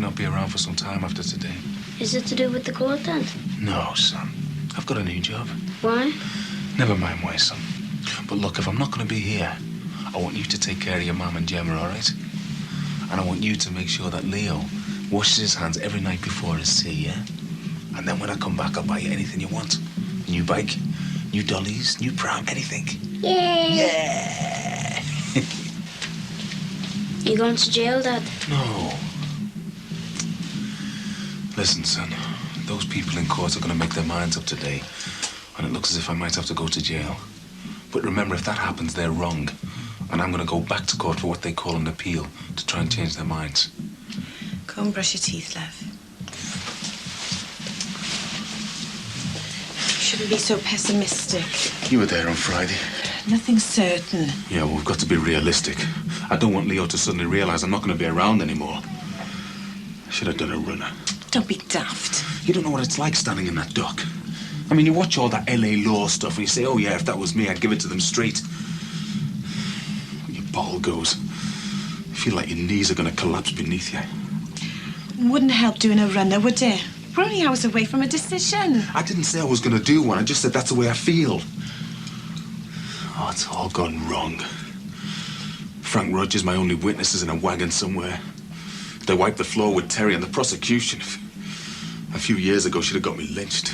might not be around for some time after today. Is it to do with the court then? No, son. I've got a new job. Why? Never mind why, son. But look, if I'm not going to be here, I want you to take care of your mum and Gemma, all right? And I want you to make sure that Leo washes his hands every night before his tea, yeah? And then when I come back, I'll buy you anything you want. New bike, new dollies, new pram, anything. Yay! Yeah! You going to jail, Dad? No. Listen, son. Those people in court are going to make their minds up today. And it looks as if I might have to go to jail. But remember, if that happens, they're wrong. And I'm going to go back to court for what they call an appeal to try and change their minds. Go and brush your teeth, love. You shouldn't be so pessimistic. You were there on Friday. Nothing's certain. Yeah, well, we've got to be realistic. I don't want Leo to suddenly realise I'm not going to be around anymore. I should have done a runner. Don't be daft. You don't know what it's like standing in that dock. I mean, you watch all that LA law stuff and you say, oh, yeah, if that was me, I'd give it to them straight. Your ball goes. You feel like your knees are going to collapse beneath you. Wouldn't help doing a runner, would it? We're only hours away from a decision. I didn't say I was going to do one. I just said that's the way I feel. Oh, it's all gone wrong. Frank Rogers, my only witness, is in a wagon somewhere. They wiped the floor with Terry and the prosecution. A few years ago, she'd have got me lynched.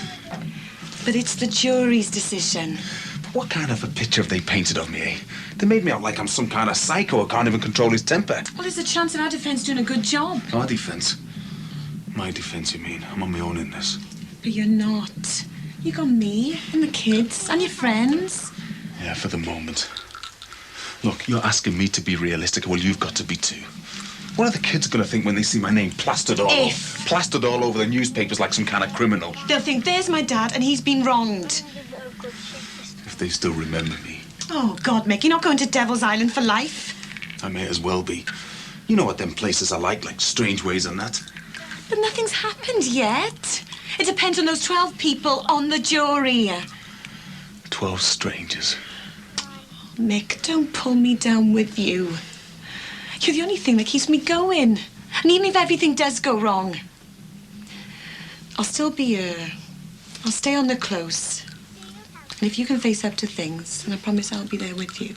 But it's the jury's decision. But what kind of a picture have they painted of me, eh? They made me out like I'm some kind of psycho who can't even control his temper. Well, there's a chance in our defence doing a good job. Our defence? My defence, you mean? I'm on my own in this. But you're not. You got me and the kids and your friends. Yeah, for the moment. Look, you're asking me to be realistic. Well, you've got to be too. What are the kids going to think when they see my name plastered all over the newspapers like some kind of criminal? They'll think there's my dad and he's been wronged. If they still remember me. Oh, God, Mick, you're not going to Devil's Island for life. I may as well be. You know what them places are like Strange Ways and that. But nothing's happened yet. It depends on those 12 people on the jury. 12 strangers. Mick, don't pull me down with you. You're the only thing that keeps me going. And even if everything does go wrong, I'll still be here. I'll stay on the close. And if you can face up to things, then I promise I'll be there with you.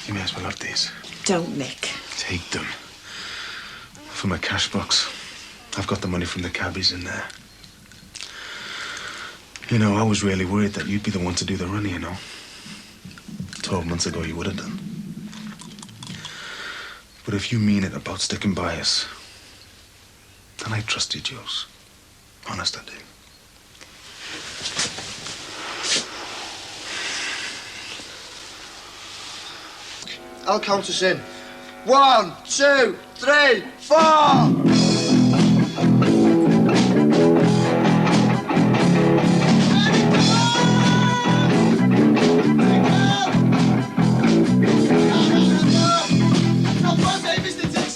You may as well have these. Don't, Mick. Take them. For my cash box. I've got the money from the cabbies in there. You know, I was really worried that you'd be the one to do the running, you know. 12 months ago, you would have done. But if you mean it about sticking by us, then I trust you, Jules. Honest, I do. I'll count us in. 1, 2, 3, 4!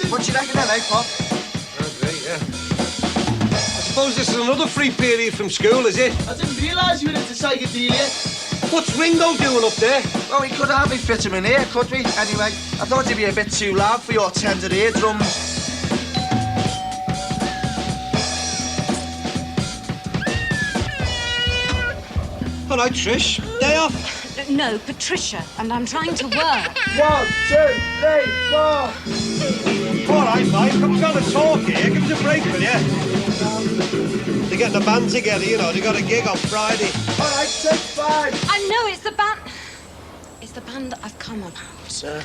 What do you reckon then, eh, Pop? Oh, great, yeah. I suppose this is another free period from school, is it? I didn't realise you were into psychedelia. What's Ringo doing up there? Well, we could hardly fit him in here, could we? Anyway, I thought he'd be a bit too loud for your tender eardrums. All right, Trish, day off. No, Patricia, and I'm trying to work. 1, 2, 3, 4. All right, Mike, I'm trying to talk here. Give us a break, will you? They're getting a band together, you know. They got a gig on Friday. All right, 6, 5. I know it's the band. It's the band that I've come about.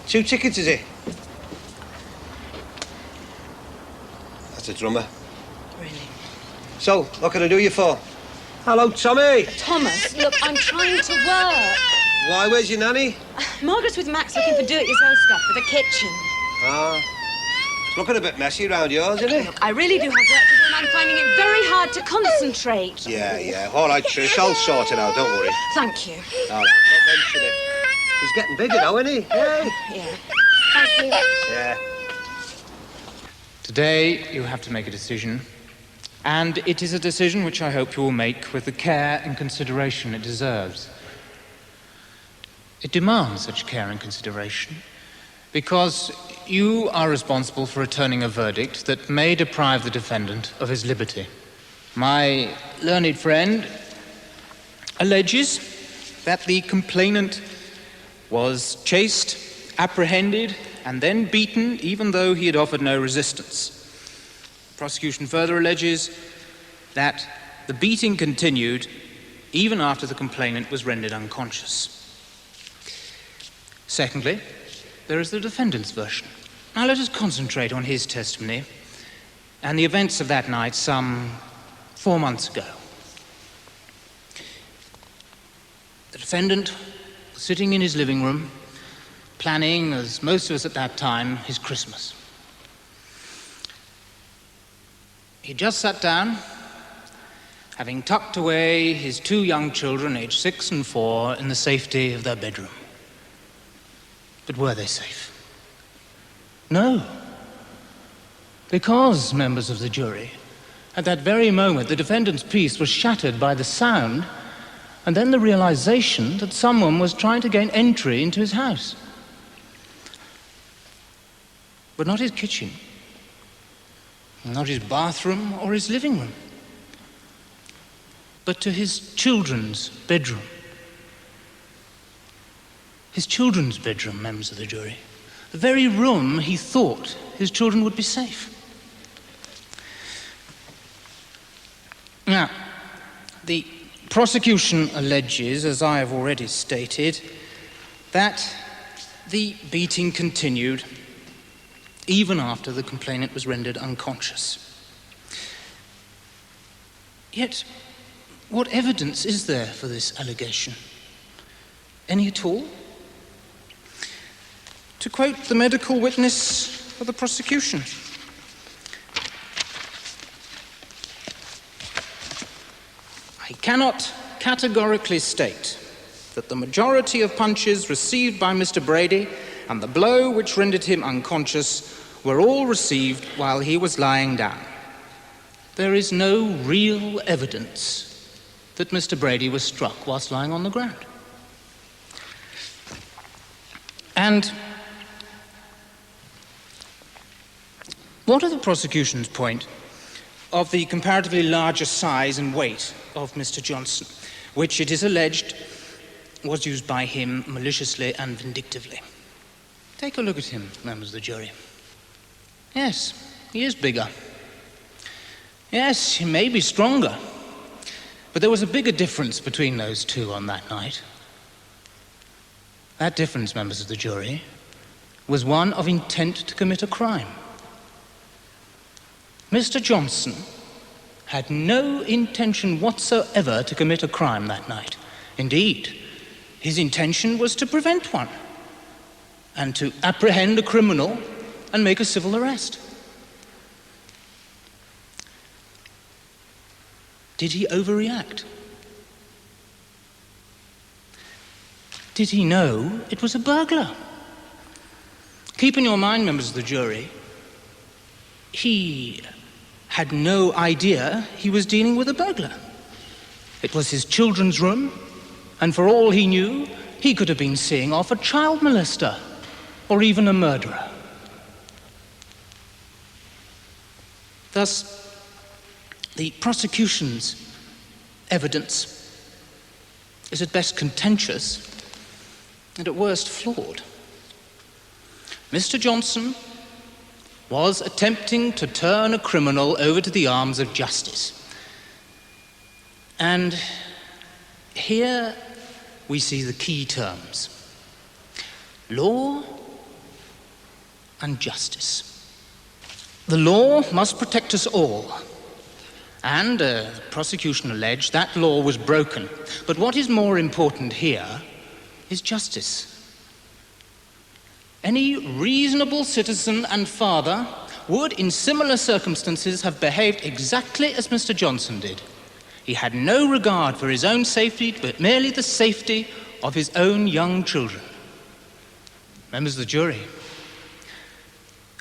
2 tickets, is it? That's a drummer. Really? So, what can I do you for? Hello, Tommy. Thomas, look, I'm trying to work. Why, where's your nanny? Margaret's with Max looking for do-it-yourself stuff for the kitchen. Ah. It's looking a bit messy around yours, isn't it? Look, I really do have work to do, and I'm finding it very hard to concentrate. Yeah. All right, Trish, I'll sort it out, don't worry. Thank you. All right, don't mention it. He's getting bigger now, isn't he? Hey. Yeah. Thank you. Yeah. Today, you have to make a decision. And it is a decision which I hope you will make with the care and consideration it deserves. It demands such care and consideration because you are responsible for returning a verdict that may deprive the defendant of his liberty. My learned friend alleges that the complainant was chased, apprehended, and then beaten, even though he had offered no resistance. The prosecution further alleges that the beating continued even after the complainant was rendered unconscious. Secondly, there is the defendant's version. Now let us concentrate on his testimony and the events of that night some 4 months ago. The defendant was sitting in his living room, planning, as most of us at that time, his Christmas. He just sat down, having tucked away his 2 young children, aged 6 and 4, in the safety of their bedroom. But were they safe? No. Because, members of the jury, at that very moment, the defendant's peace was shattered by the sound and then the realization that someone was trying to gain entry into his house. But not his kitchen, not his bathroom or his living room, but to his children's bedroom. His children's bedroom, members of the jury. The very room he thought his children would be safe. Now, the prosecution alleges, as I have already stated, that the beating continued even after the complainant was rendered unconscious. Yet, what evidence is there for this allegation? Any at all? To quote the medical witness for the prosecution, I cannot categorically state that the majority of punches received by Mr. Brady and the blow which rendered him unconscious were all received while he was lying down. There is no real evidence that Mr. Brady was struck whilst lying on the ground. And what of the prosecution's point of the comparatively larger size and weight of Mr. Johnson, which it is alleged was used by him maliciously and vindictively? Take a look at him, members of the jury. Yes, he is bigger. Yes, he may be stronger. But there was a bigger difference between those two on that night. That difference, members of the jury, was one of intent to commit a crime. Mr. Johnson had no intention whatsoever to commit a crime that night. Indeed, his intention was to prevent one and to apprehend a criminal and make a civil arrest. Did he overreact? Did he know it was a burglar? Keep in your mind, members of the jury, he had no idea he was dealing with a burglar. It was his children's room, and for all he knew, he could have been seeing off a child molester or even a murderer. Thus, the prosecution's evidence is at best contentious and at worst flawed. Mr. Johnson was attempting to turn a criminal over to the arms of justice. And here we see the key terms: law and justice. The law must protect us all. And the prosecution alleged that law was broken. But what is more important here is justice. Any reasonable citizen and father would, in similar circumstances, have behaved exactly as Mr. Johnson did. He had no regard for his own safety, but merely the safety of his own young children. Members of the jury,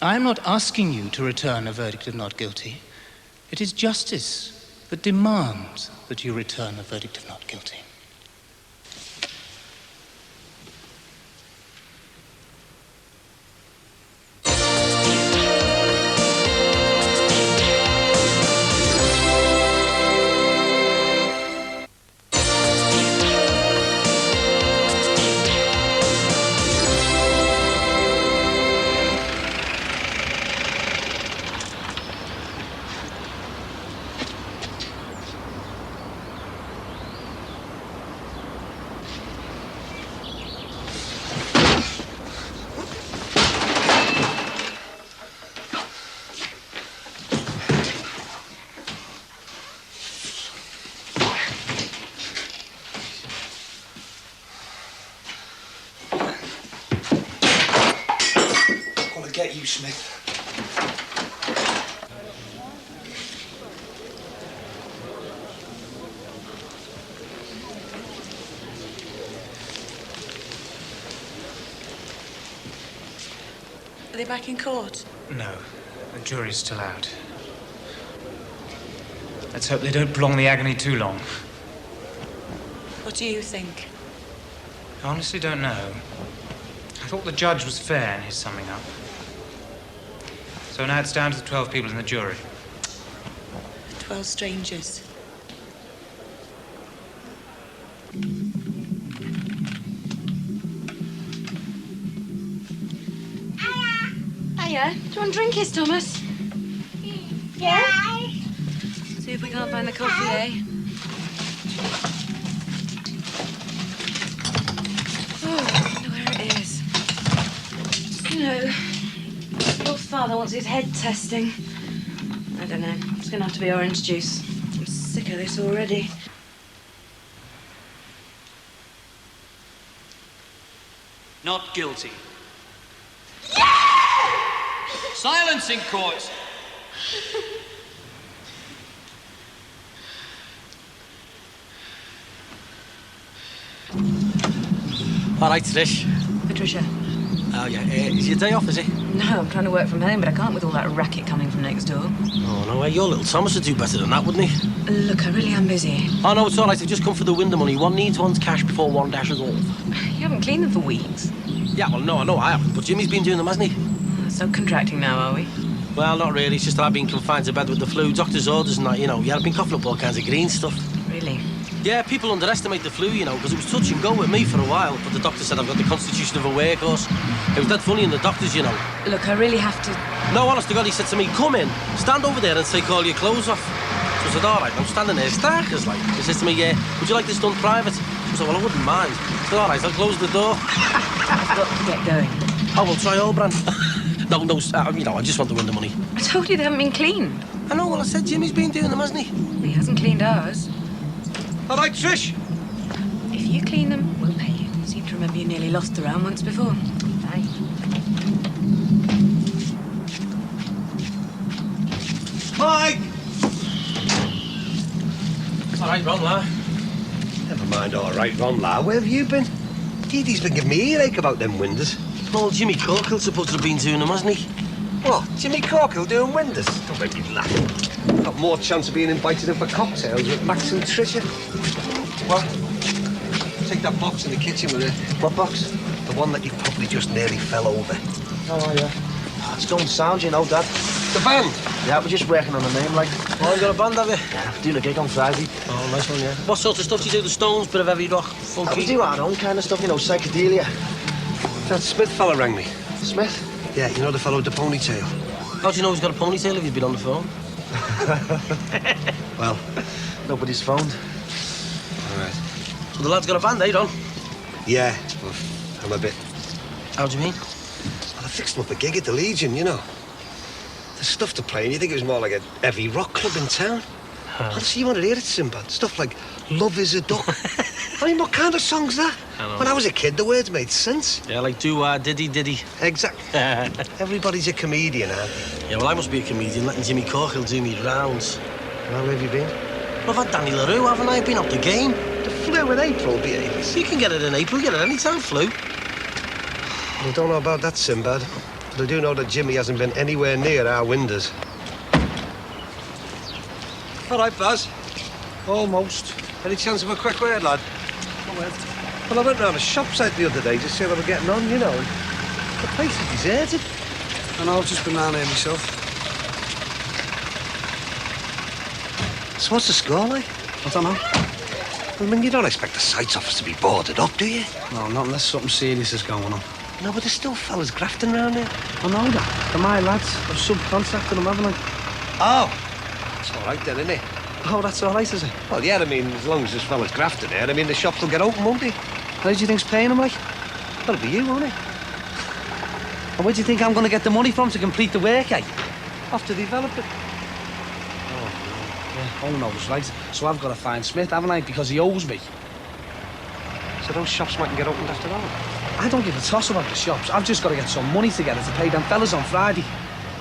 I am not asking you to return a verdict of not guilty. It is justice that demands that you return a verdict of not guilty. Smith. Are they back in court? No, the jury's still out. Let's hope they don't prolong the agony too long. What do you think? I honestly don't know. I thought the judge was fair in his summing up. So now it's down to the 12 people in the jury. 12 strangers. Hiya. Do you want drinkies, Thomas? Yeah? See if we can't find the coffee, eh? Oh, I wonder where it is. You know, your father wants his head testing. I don't know. It's going to have to be orange juice. I'm sick of this already. Not guilty. Silence in court. All right, Trish. Patricia. Oh, yeah. Is your day off, is it? No, I'm trying to work from home, but I can't with all that racket coming from next door. Oh, no way. Your little Thomas would do better than that, wouldn't he? Look, I really am busy. Oh, no, it's all right. I've just come for the window money. One needs one's cash before one dashes off. You haven't cleaned them for weeks. Yeah, well, no, I know I haven't, but Jimmy's been doing them, hasn't he? Subcontracting now, are we? Well, not really. It's just that I've been confined to bed with the flu. Doctor's orders and that, you know. Yeah, I've been coughing up all kinds of green stuff. Really? Yeah, people underestimate the flu, you know, because it was touch and go with me for a while, but the doctor said I've got the constitution of a workhorse. It was that funny in the doctors, you know. Look, I really have to... No, honest to God, he said to me, come in, stand over there and take all your clothes off. So I said, all right, I'm standing there, it's dark as like. He says to me, yeah, would you like this done private? I said, well, I wouldn't mind. I said, all right, I'll close the door. I've got to get going. Oh, we'll try all brand. No, you know, I just want the window money. I told you they haven't been cleaned. I know, well, I said Jimmy's been doing them, hasn't he? He hasn't cleaned ours. All right, Trish. If you clean them, we'll pay you. Seem to remember you nearly lost the round once before. Bye. Mike! All right, Ron, La. Never mind, all right, Ron, La. Where have you been? Dee Dee's been giving me earache about them windows. Well, Jimmy Corkill's supposed to have been doing them, hasn't he? What, Jimmy Corkill doing windows? Don't make me laugh. Got more chance of being invited in for cocktails with Max and Tricia. What? Take that box in the kitchen with it. What box? The one that you probably just nearly fell over. Oh, yeah. It's going sound, you know, Dad. The band? Yeah, we're just working on the name, like. Oh, you got a band, have you? Yeah, doing a gig on Friday. Oh, nice one, yeah. What sort of stuff do you do? The Stones, bit of heavy rock, funky? We do our own kind of stuff, you know, psychedelia. That Smith fella rang me. Smith? Yeah, you know the fellow with the ponytail? How do you know he's got a ponytail if he's been on the phone? Well, Nobody's phoned. all right. So the lad's got a band, eh, Ron? Yeah, well, I'm a bit... How do you mean? Well, I fixed him up a gig at the Legion, you know. There's stuff to play, and you think it was more like a heavy rock club in town. Well, see, you want to hear it, Sinbad. Stuff like Love is a Duck. I mean, what kind of song's that? I know. When I was a kid, the words made sense. Yeah, like diddy diddy. Exactly. Everybody's a comedian, aren't they? Yeah, well, I must be a comedian, letting Jimmy Corkill do me rounds. Well, where have you been? Well, I've had Danny LaRue, haven't I? Been up the game. The flu in April, Beavis. You can get it in April, get it any time, flu. I don't know about that, Sinbad. But I do know that Jimmy hasn't been anywhere near our windows. All right, Baz. Almost. Any chance of a quick word, lad? Well, I went round a shop site the other day to see how they were getting on, you know. And the place is deserted. I know, I've just been round here myself. So what's the score like? I don't know. I mean, you don't expect the sites office to be boarded up, do you? No, not unless something serious is going on. No, but there's still fellas grafting around here. I know that. They're my lads. I've subcontracted them, haven't I? Oh, that's all right then, isn't it? Oh, that's all right, is it? Well, yeah, I mean, as long as there's fellas grafting here, I mean, the shops will get open, won't they? How do you think's paying them, like? That'll be you, won't it? And where do you think I'm going to get the money from to complete the work, eh? Have to develop it. Oh, knows, right? So I've got to find Smith, haven't I? Because he owes me. So those shops mightn't get opened after all. I don't give a toss about the shops. I've just got to get some money together to pay them fellas on Friday.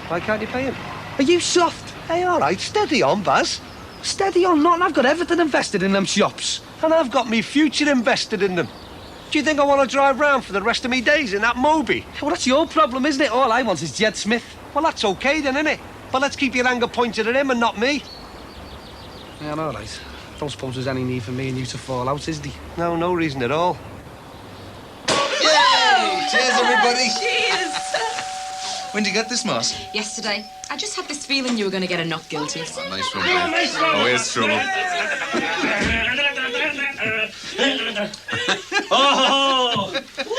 Why can't you pay him? Are you soft? Hey, all right, steady on, Baz. Steady on nothing. I've got everything invested in them shops. And I've got me future invested in them. Do you think I want to drive round for the rest of me days in that Moby? Well, that's your problem, isn't it? All I want is Jed Smith. Well, that's okay then, innit? But let's keep your anger pointed at him and not me. Yeah, all right. Don't suppose there's any need for me and you to fall out, is there? No, no reason at all. Yay! Cheers, everybody. Cheers! When did you get this, Moss? Yesterday. I just had this feeling you were going to get a not guilty. Oh, nice one, mate. Oh, here's trouble. Oh!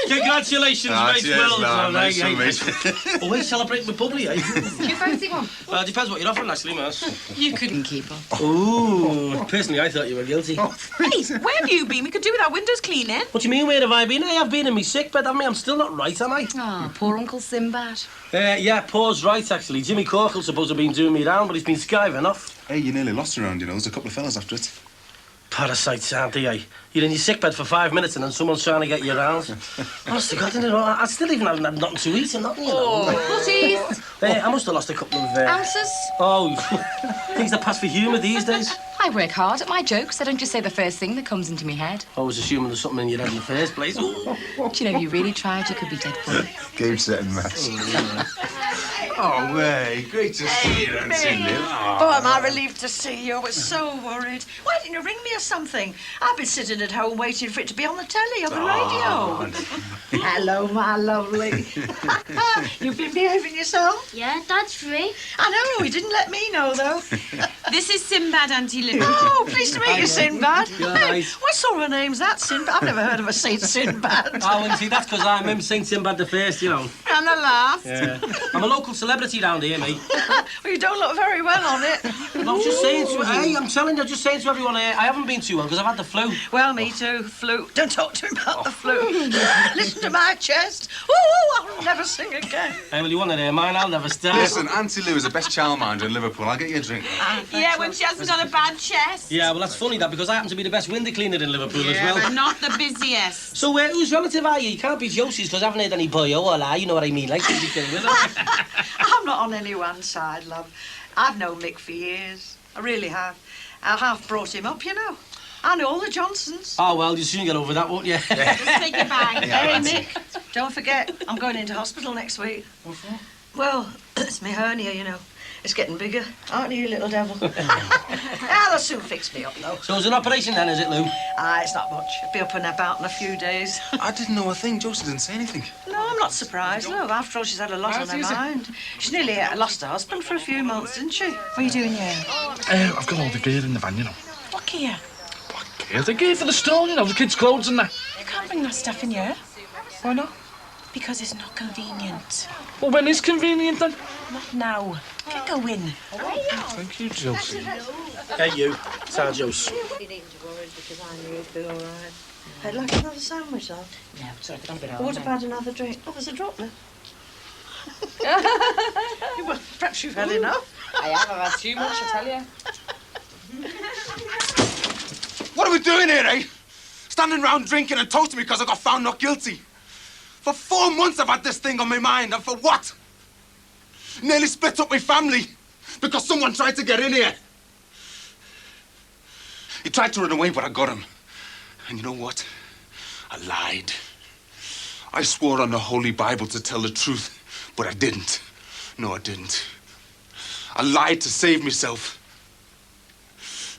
Congratulations, mate. Cheers, Well man. done, Nice one, mate. Oh, we're celebrating with bubbly, eh? Do you fancy one? Depends what you're offering, actually, Miss. You couldn't keep up. Ooh, personally, I thought you were guilty. Hey, where have you been? We could do with our windows cleaning. What do you mean, where have I been? Hey, I've been in me sick bed, haven't I? I'm still not right, am I? Oh, poor Uncle Sinbad. Yeah, Paul's right, actually. Jimmy Corkle's supposed to have been doing me down, but he's been skiving off. Hey, you nearly lost around, you know. There's a couple of fellas after it. Parasites, aren't they, eh? You're in your sick bed for 5 minutes and then someone's trying to get you around. Honest to God, I still even haven't had nothing to eat and nothing, you know. Butties. I must have lost a couple of... Ounces. Oh, things that pass for humour these days. I work hard at my jokes. I don't just say the first thing that comes into my head. I was assuming there's something in your head in the first place. Do you know, if you really tried, you could be dead funny. Game, set and match. Oh, way. Great to see you, Auntie Lou. Oh, am I relieved to see you? I was so worried. Why didn't you ring me or something? I've been sitting at home waiting for it to be on the telly, on the radio. Hello, my lovely. You've been behaving yourself? Yeah, Dad's free. I know, he didn't let me know, though. This is Sinbad, Auntie Lou. Oh, pleased to meet you, Sinbad. You're Hey, nice. what sort of a name's that, Sinbad? I've never heard of a Saint Sinbad. Oh, and see, that's because I'm him, St. Sinbad the First, you know. And the last. Yeah. I'm a local celebrity round here, mate. Well, you don't look very well on it. I'm just saying to... Hey, I'm telling you, just saying to everyone here, I haven't been too well because I've had the flu. Well, me too. Flu. Don't talk to me about the flu. Listen to my chest. Ooh, I'll never sing again. Hey, well, you want to hear mine? I'll never start. Listen, Auntie Lou is the best childminder in Liverpool. I'll get you a drink. Yeah, when she hasn't got a bad chest. Yeah, well, that's funny, that, because I happen to be the best window cleaner in Liverpool as well. But not the busiest. So, whose relative are you? You can't be Josie's, because I haven't heard any boyo or lie, you know what I mean, like, I'm not on anyone's side, love. I've known Mick for years. I really have. I half brought him up, you know. I know all the Johnsons. Oh, well, you'll soon get over that, won't you? Just take it back. Hey, Mick, don't forget, I'm going into hospital next week. What's that? Well, it's my hernia, you know. It's getting bigger, aren't you, little devil? They'll soon fix me up, though. So it's an operation then, is it, Lou? It's not much. It'll be up and about in a few days. I didn't know a thing. Josie didn't say anything. No, I'm not surprised. No, after all, she's had a lot on her mind. She's nearly lost her husband for a few months, didn't she? What are you doing here? I've got all the gear in the van, you know. What gear? What gear? The gear for the store, you know, the kids' clothes and that. You can't bring that stuff in here. Why not? Because it's not convenient. Well, when is convenient then? Not now. Get going. Thank you, Josie. Hey, you. It's our Jose. You needn't to worry because I knew it'd be all right. I'd like another sandwich, love. Yeah, sorry, but I'm a bit What about another drink? Oh, there's a drop there. Well, perhaps you've had enough. I have. I've had too much, I tell you. What are we doing here, eh? Standing round drinking and toasting me because I got found not guilty. For 4 months I've had this thing on my mind, and for what? Nearly split up my family because someone tried to get in here. He tried to run away, but I got him. And you know what? I lied. I swore on the Holy Bible to tell the truth, but I didn't. No, I didn't. I lied to save myself.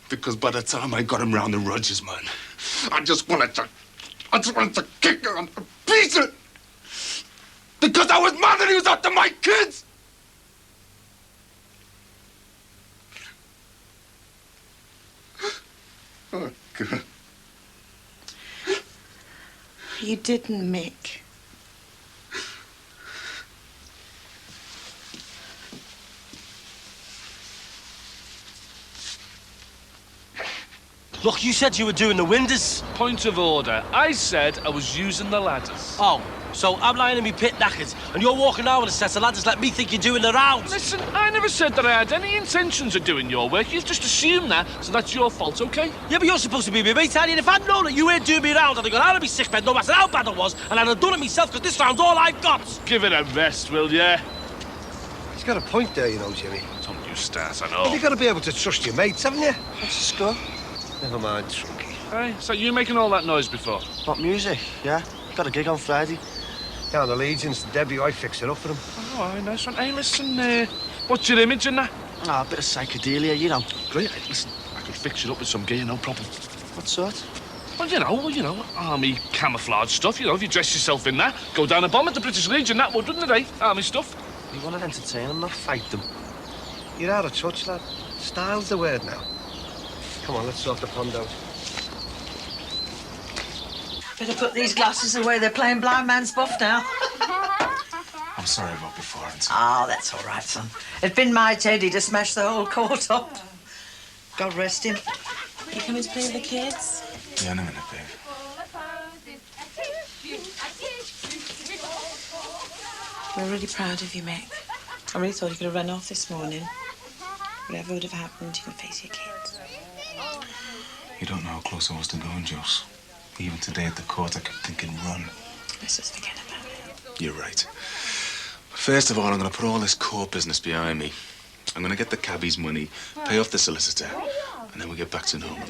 Because by the time I got him round the Rogers, man, I just wanted to kick her and beat her. Because I was mad that he was after my kids. Oh, God. You didn't, Mick. Look, you said you were doing the windows. Point of order. I said I was using the ladders. Oh, So I'm lying in me pit knackers, and you're walking around with a set of lads let me think you're doing the rounds. Listen, I never said that I had any intentions of doing your work. You've just assumed that, so that's your fault, OK? Yeah, but you're supposed to be my mate, and if I'd known that you weren't doing me round, I'd have gone out of my sick bed no matter how bad it was, and I'd have done it myself, because this round's all I've got. Give it a rest, will ya? He's got a point there, you know, Jimmy. Don't you start, I know. Well, you've got to be able to trust your mates, haven't you? What's the score? Never mind, Trunky. Hey, so you making all that noise before? What music? Yeah. Got a gig on Friday. Down the Legions, Debbie, I fix it up for him. Oh, aye, nice one. Hey, listen, what's your image and that? Ah, a bit of psychedelia, you know. Great. Hey, listen, I could fix it up with some gear, no problem. What sort? Well, you know, army camouflage stuff. You know, if you dress yourself in that, go down a bomb at the British Legion, that would, wouldn't it, eh? Army stuff. You want to entertain them, not fight them. You're out of touch, lad. Style's the word now. Come on, let's sort the pond out. Better put these glasses away. They're playing blind man's buff now. I'm sorry about before, Auntie. Oh, that's all right, son. It'd been my Teddy to smash the whole court up. God rest him. You coming to play with the kids? Yeah, in a minute, babe. We're really proud of you, Mick. I really thought you could have run off this morning. Whatever would have happened, you can face your kids. You don't know how close I was to going, Joss. Even today at the court, I kept thinking, run. Let's just forget about it. You're right. First of all, I'm going to put all this court business behind me. I'm going to get the cabbie's money, pay off the solicitor, and then we'll get back to normal.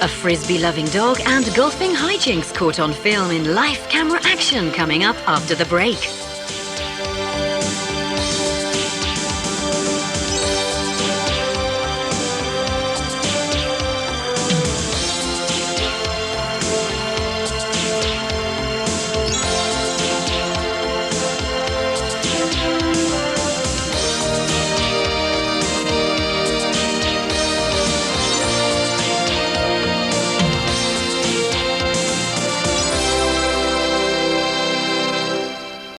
A frisbee-loving dog and golfing hijinks caught on film in live camera action coming up after the break.